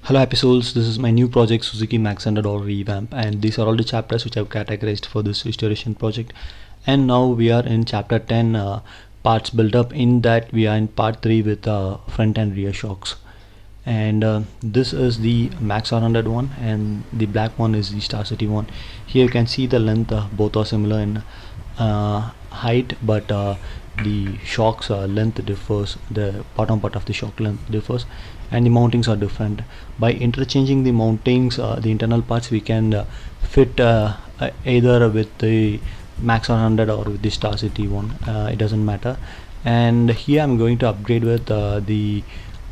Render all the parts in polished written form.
Hello episodes, this is my new project Suzuki Max 100 or revamp, and these are all the chapters which I've categorized for this restoration project. And now we are in chapter 10, parts build up. In that we are in part 3 with front and rear shocks. And this is the Max 100 one, and the black one is the Star City one. Here you can see the length, both are similar in height, but the shocks length differs, the bottom part of the shock length differs, and the mountings are different. By interchanging the mountings, the internal parts, we can fit either with the Max 100 or with the Star City one, it doesn't matter. And here I'm going to upgrade with the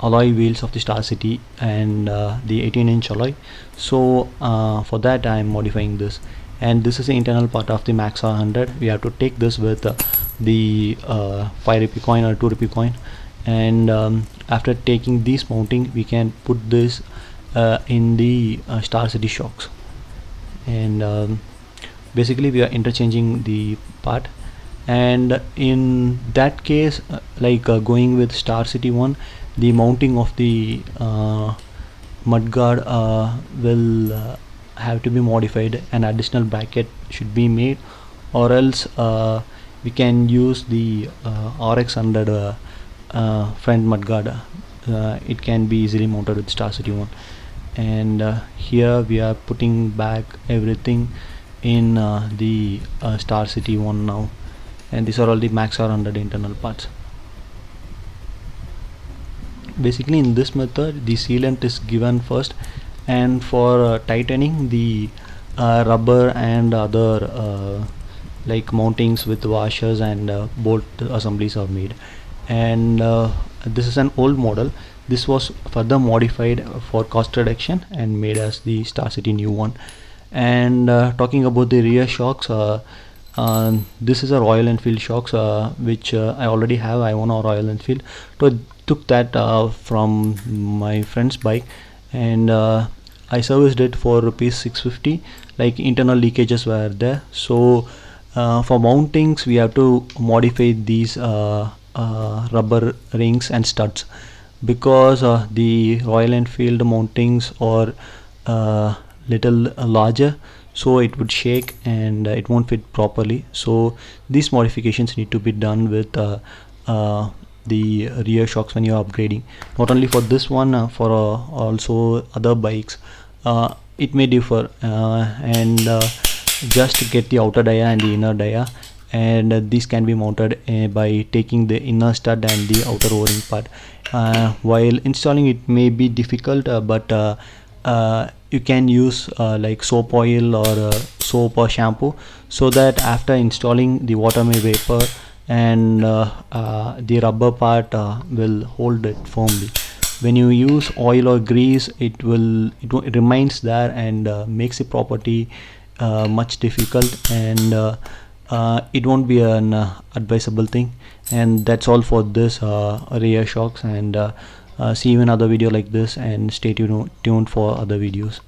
alloy wheels of the Star City and the 18-inch alloy. So for that I'm modifying this, and this is the internal part of the Max 100. We have to take this with the 5 rupee coin or 2 rupee coin, and after taking this mounting we can put this in the Star City shocks. And basically we are interchanging the part, and in that case going with Star City one, the mounting of the mudguard will have to be modified. An additional bracket should be made, or else we can use the RX 100 front mudguard. It can be easily mounted with Star City one. And here we are putting back everything in the Star City one now, and these are all the Max 100 internal parts. Basically in this method the sealant is given first, and for tightening, the rubber and other mountings with washers and bolt assemblies are made. And this is an old model. This was further modified for cost reduction and made as the Star City new one. And talking about the rear shocks, this is a Royal Enfield shocks, which I already have. I own a Royal Enfield, so took that from my friend's bike, and I serviced it for rupees 650. Like, internal leakages were there, so for mountings we have to modify these rubber rings and studs, because the Royal Enfield mountings are little larger, so it would shake and it won't fit properly. So these modifications need to be done with the rear shocks when you are upgrading. Not only for this one, for also other bikes it may differ, and just get the outer dia and the inner dia, and these can be mounted by taking the inner stud and the outer o-ring part. While installing it may be difficult, but you can use like soap oil or soap or shampoo, so that after installing the water may vapor and the rubber part will hold it firmly. When you use oil or grease, it remains there and makes the property much difficult, and it won't be an advisable thing. And that's all for this rear shocks, and see you in another video like this, and stay tuned for other videos.